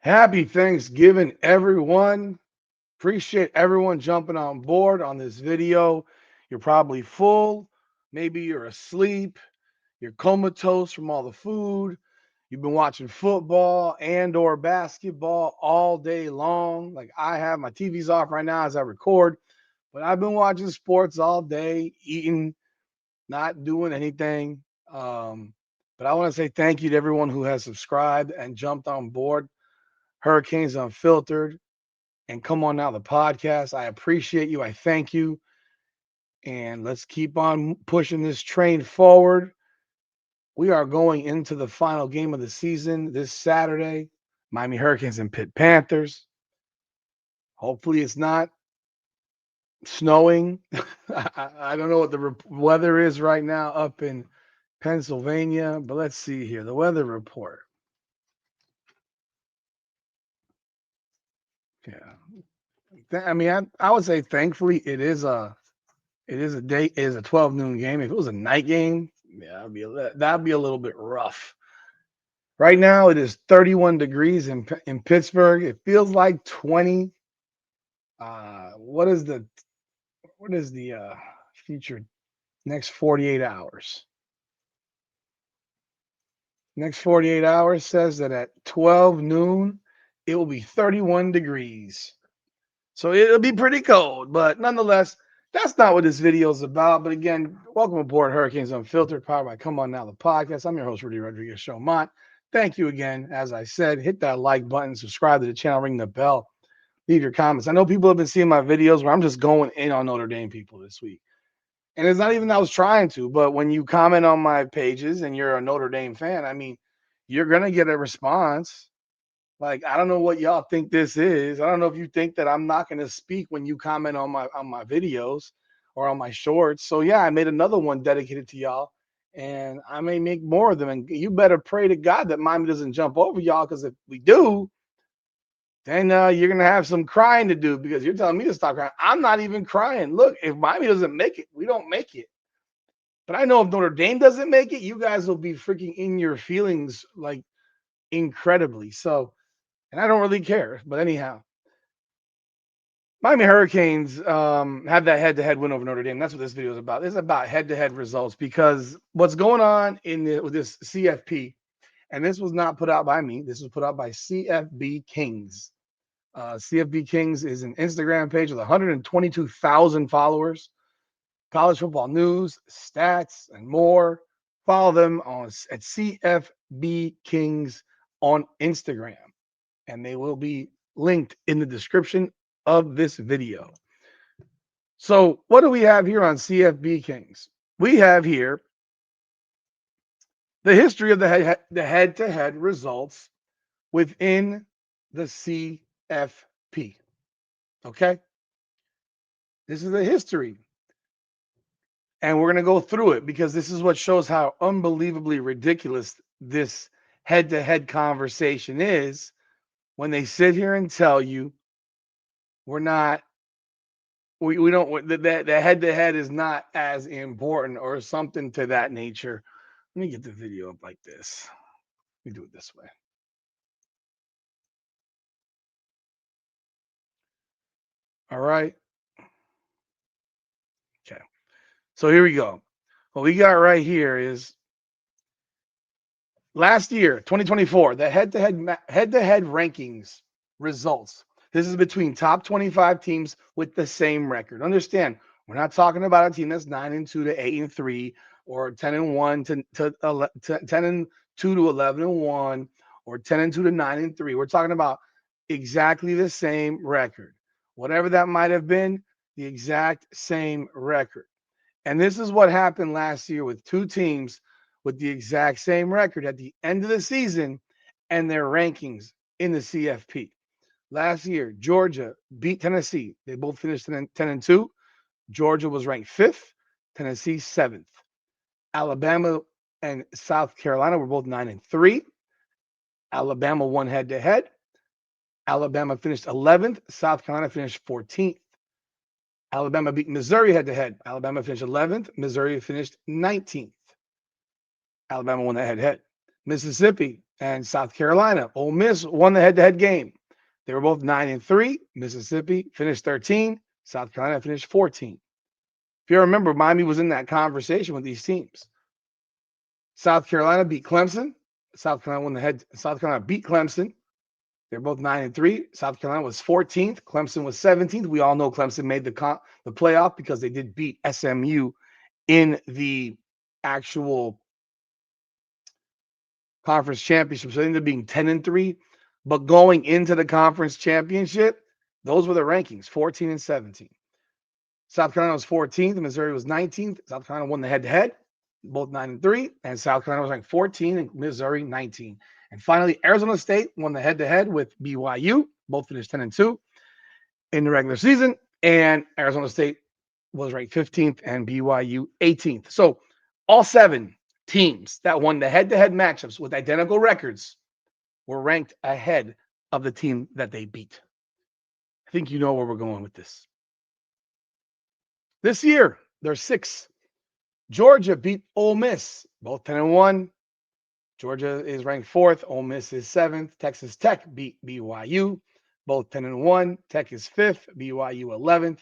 Happy Thanksgiving, everyone. Appreciate everyone jumping on board on this video. You're probably full. Maybe you're asleep. You're comatose from all the food. You've been watching football and or basketball all day long. Like I have, my TV's off right now as I record, but I've been watching sports all day, eating, not doing anything. Um, but I want to say thank you to everyone who has subscribed and jumped on board. Hurricanes Unfiltered and Come On Now, the podcast. I appreciate you. I thank you. And let's keep on pushing this train forward. We are going into the final game of the season this Saturday. Miami Hurricanes and Pitt Panthers. Hopefully, it's not snowing. I don't know what the weather is right now up in Pennsylvania, but let's see here. The weather report. Yeah. I mean, I would say thankfully it is a day. It is a 12 noon game. If it was a night game, yeah, that'd be a little bit rough. Right now, it is 31 degrees in Pittsburgh. It feels like 20. What is the future next 48 hours? Next 48 hours says that at 12 noon, it will be 31 degrees. So it'll be pretty cold, but nonetheless, that's not what this video is about. But again, welcome aboard Hurricanes Unfiltered, powered by Come On Now, the podcast. I'm your host, Rudy Rodriguez Showmont. Thank you again. As I said, hit that like button, subscribe to the channel, ring the bell, leave your comments. I know people have been seeing my videos where I'm just going in on Notre Dame people this week. And it's not even that I was trying to, but when you comment on my pages and you're a Notre Dame fan, I mean, you're going to get a response. Like, I don't know what y'all think this is. I don't know if you think that I'm not going to speak when you comment on my videos or on my shorts. So yeah, I made another one dedicated to y'all, and I may make more of them. And you better pray to God that Miami doesn't jump over y'all, because if we do, then you're gonna have some crying to do, because you're telling me to stop crying. I'm not even crying. Look, if Miami doesn't make it, we don't make it. But I know if Notre Dame doesn't make it, you guys will be freaking in your feelings like incredibly. So, and I don't really care. But anyhow, Miami Hurricanes have that head-to-head win over Notre Dame. That's what this video is about. It's about head-to-head results, because what's going on with this CFP, and this was not put out by me. This was put out by CFB Kings. CFB Kings is an Instagram page with 122,000 followers. College football news, stats, and more. Follow them at CFB Kings on Instagram, and they will be linked in the description of this video. So, what do we have here on CFB Kings? We have here the history of the head-to-head results within the CFP. Okay? This is the history. And we're going to go through it, because this is what shows how unbelievably ridiculous this head-to-head conversation is, when they sit here and tell you we're not we don't that the head-to-head is not as important or something to that nature. Let me get the video up like this. Let me do it this way. All right. Okay. So here we go. What we got right here is last year, 2024, the head-to-head rankings results. This is between top 25 teams with the same record. Understand, we're not talking about a team that's 9-2 to 8-3, or 10-1 to 10-2 to 11-1, or 10-2 to 9-3. We're talking about exactly the same record. Whatever that might have been, the exact same record. And this is what happened last year with two teams with the exact same record at the end of the season and their rankings in the CFP. Last year, Georgia beat Tennessee. They both finished 10-2. Georgia was ranked 5th, Tennessee 7th. Alabama and South Carolina were both 9-3. Alabama won head to head. Alabama finished 11th. South Carolina finished 14th. Alabama beat Missouri head to head. Alabama finished 11th. Missouri finished 19th. Alabama won that head to head. Mississippi and South Carolina. Ole Miss won the head-to-head game. They were both 9-3. Mississippi finished 13. South Carolina finished 14. If you remember, Miami was in that conversation with these teams. South Carolina beat Clemson. South Carolina won the head. South Carolina beat Clemson. They're both 9-3. South Carolina was 14th. Clemson was 17th. We all know Clemson made the playoff because they did beat SMU in the actual conference championship. So they ended up being 10-3. But going into the conference championship, those were the rankings, 14 and 17. South Carolina was 14th. Missouri was 19th. South Carolina won the head-to-head, both 9-3. And South Carolina was ranked 14 and Missouri 19. And finally, Arizona State won the head-to-head with BYU. Both finished 10-2 in the regular season. And Arizona State was ranked 15th and BYU 18th. So all 7 teams that won the head-to-head matchups with identical records were ranked ahead of the team that they beat. I think you know where we're going with this. This year, there's 6. Georgia beat Ole Miss, both 10-1. Georgia is ranked 4th. Ole Miss is 7th. Texas Tech beat BYU, both 10-1. Tech is 5th. BYU 11th.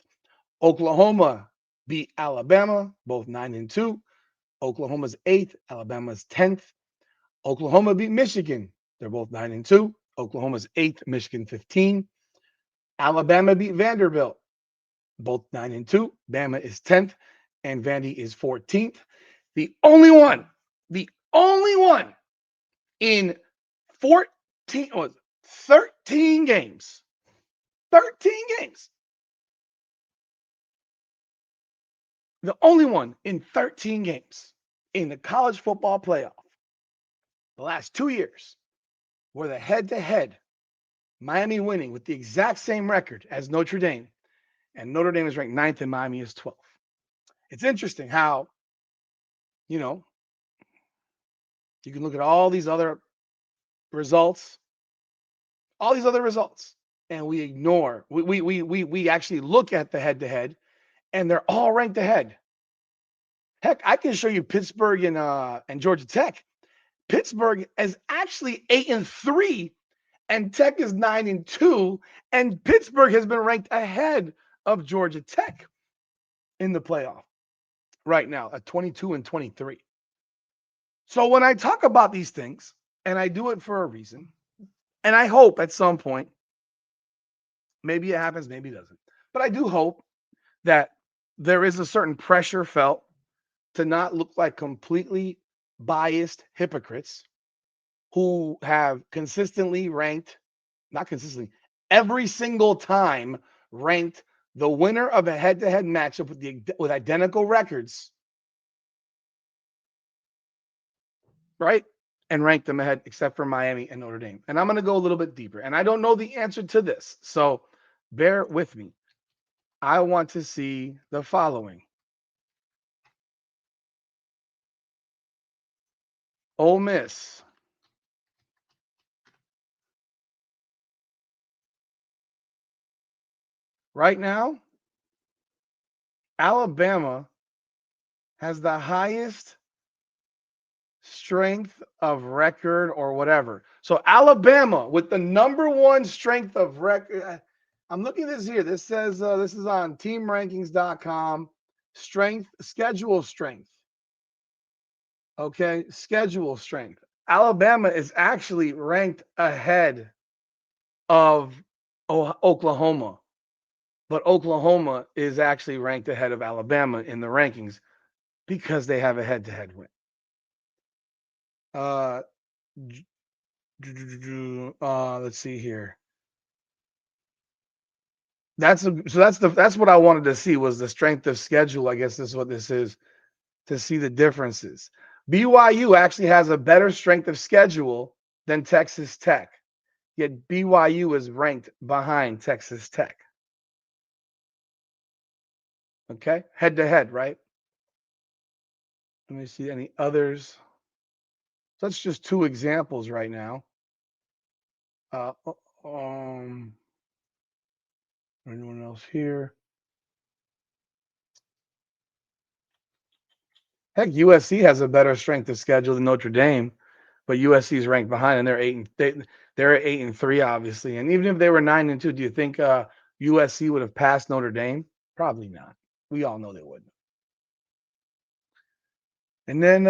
Oklahoma beat Alabama, both 9-2. Oklahoma's 8th. Alabama's 10th. Oklahoma beat Michigan. They're both 9-2. Oklahoma's 8th. Michigan 15. Alabama beat Vanderbilt, both 9-2. Bama is 10th, and Vandy is 14th. The only one in 13 games. 13 games. The only one in 13 games in the college football playoff the last 2 years where the head-to-head Miami winning with the exact same record as Notre Dame, and Notre Dame is ranked 9th and Miami is 12th. It's interesting how, you can look at all these other results, and we ignore. We actually look at the head-to-head, and they're all ranked ahead. Heck, I can show you Pittsburgh and Georgia Tech. Pittsburgh is actually 8-3, and Tech is 9-2, and Pittsburgh has been ranked ahead of Georgia Tech in the playoff right now at 22-23. So when I talk about these things, and I do it for a reason, and I hope at some point, maybe it happens, maybe it doesn't, but I do hope that there is a certain pressure felt to not look like completely biased hypocrites who have consistently ranked, not consistently, every single time ranked the winner of a head-to-head matchup with identical records, right? And rank them ahead, except for Miami and Notre Dame. And I'm going to go a little bit deeper. And I don't know the answer to this, so bear with me. I want to see the following. Ole Miss. Right now, Alabama has the highest strength of record or whatever. So Alabama with the number 1 strength of record. I'm looking at this here. This says this is on teamrankings.com. Schedule strength. Okay, schedule strength. Alabama is actually ranked ahead of Oklahoma, but Oklahoma is actually ranked ahead of Alabama in the rankings because they have a head-to-head win. Let's see here. That's what I wanted to see was the strength of schedule. I guess this is what this is, to see the differences. BYU actually has a better strength of schedule than Texas Tech, yet BYU is ranked behind Texas Tech. Okay, head to head, right? Let me see any others. So that's just 2 examples right now. Anyone else here? Heck, USC has a better strength of schedule than Notre Dame. but USC is ranked behind, and they're at 8-3, obviously. And even if they were 9-2, do you think USC would have passed Notre Dame? Probably not. We all know they wouldn't. And then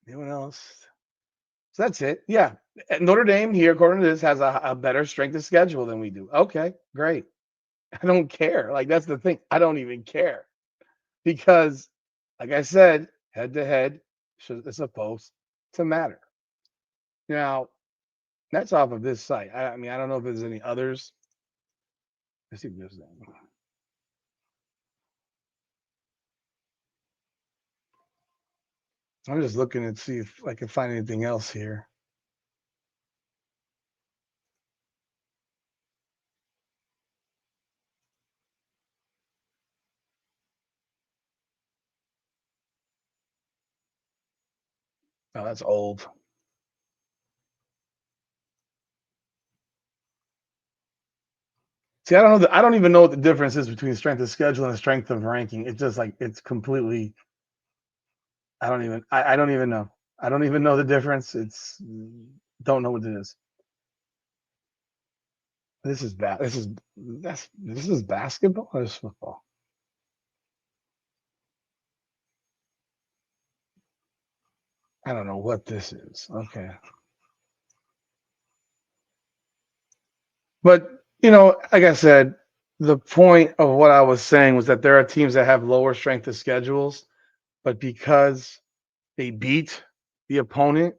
anyone else? So that's it. Yeah. Notre Dame here, according to this, has a better strength of schedule than we do. Okay, great. I don't care. Like, that's the thing. I don't even care because, like I said, head to head is supposed to matter. Now, that's off of this site. I mean, I don't know if there's any others. Let's see if there's any. I'm just looking and see if I can find anything else here. Oh, that's old. See, I don't know. I don't even know what the difference is between strength of schedule and strength of ranking. It's just like it's completely. I don't even. I don't even know. I don't even know the difference. It's don't know what it is. This is bad. This is basketball or is football? I don't know what this is. Okay, but like I said, the point of what I was saying was that there are teams that have lower strength of schedules, but because they beat the opponent,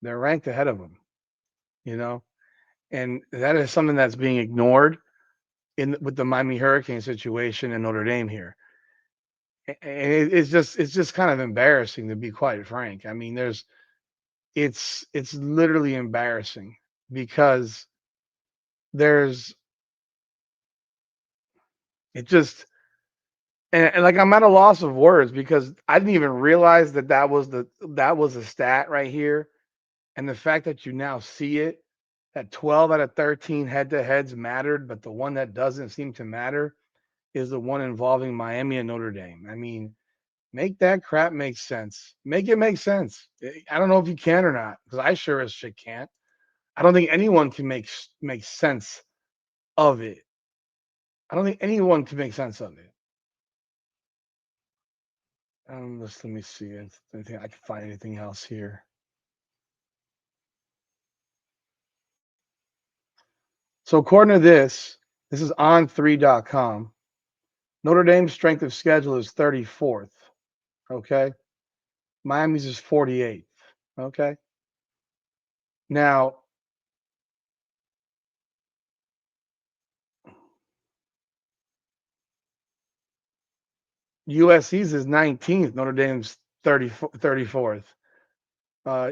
they're ranked ahead of them. You know, and that is something that's being ignored in with the Miami Hurricane situation in Notre Dame here. And it's just kind of embarrassing to be quite frank. I mean, it's literally embarrassing because there's it just and like I'm at a loss of words because I didn't even realize that was a stat right here, and the fact that you now see it that 12 out of 13 head-to-heads mattered, but the one that doesn't seem to matter is the one involving Miami and Notre Dame. I mean, make that crap make sense. Make it make sense. I don't know if you can or not because I sure as shit can't. I don't think anyone can make sense of it. I don't think anyone can make sense of it. Let me see if anything I can find anything else here. So according to this is on3.com. Notre Dame's strength of schedule is 34th. Okay. Miami's is 48th. Okay. Now, USC's is 19th. Notre Dame's 34th. Uh,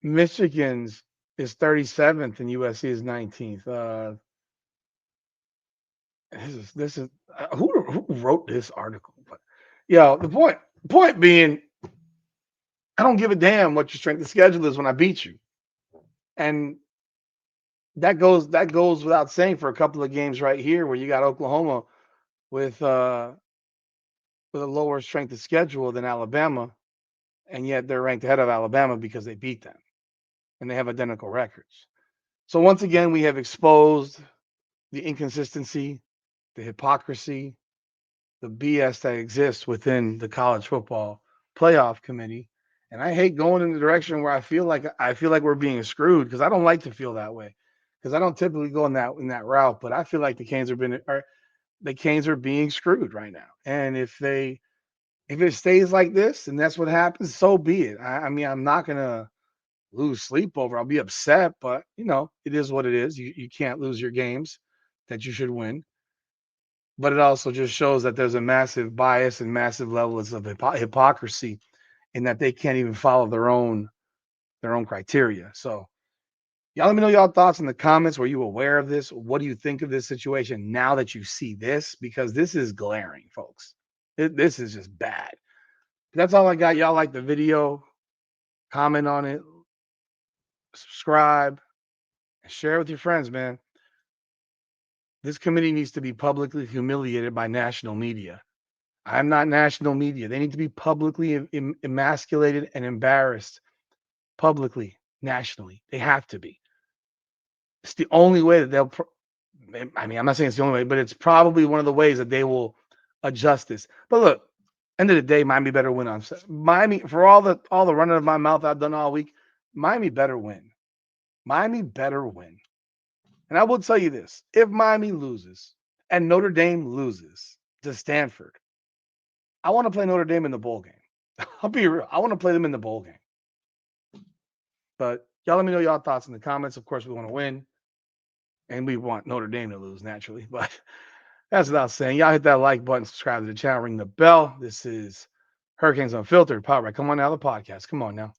Michigan's is 37th and USC is 19th. This is who wrote this article? But the point being, I don't give a damn what your strength of schedule is when I beat you, and that goes without saying for a couple of games right here where you got Oklahoma with uh with a lower strength of schedule than Alabama, and yet they're ranked ahead of Alabama because they beat them and they have identical records. So once again, we have exposed the inconsistency, the hypocrisy, the BS that exists within the college football playoff committee. And I hate going in the direction where I feel like we're being screwed because I don't like to feel that way. Because I don't typically go in that route, but I feel like the Canes are being screwed right now. And if it stays like this and that's what happens, so be it. I mean, I'm not gonna lose sleep over. I'll be upset, but it is what it is. You can't lose your games that you should win. But it also just shows that there's a massive bias and massive levels of hypocrisy in that they can't even follow their own criteria. So y'all let me know y'all thoughts in the comments. Were you aware of this? What do you think of this situation now that you see this? Because this is glaring, folks. This is just bad. That's all I got. Y'all like the video, comment on it, subscribe, and share it with your friends, man. This committee needs to be publicly humiliated by national media. I'm not national media. They need to be publicly emasculated and embarrassed publicly, nationally. They have to be. It's the only way that they'll. I mean, I'm not saying it's the only way, but it's probably one of the ways that they will adjust this. But look, end of the day, Miami better win on Miami for all the running of my mouth I've done all week. Miami better win. Miami better win. And I will tell you this: if Miami loses and Notre Dame loses to Stanford, I want to play Notre Dame in the bowl game. I'll be real. I want to play them in the bowl game. But y'all let me know y'all thoughts in the comments. Of course, we want to win. And we want Notre Dame to lose, naturally. But that's without saying. Y'all hit that like button, subscribe to the channel, ring the bell. This is Hurricanes Unfiltered, powered by Come On Now, the podcast. Come on now.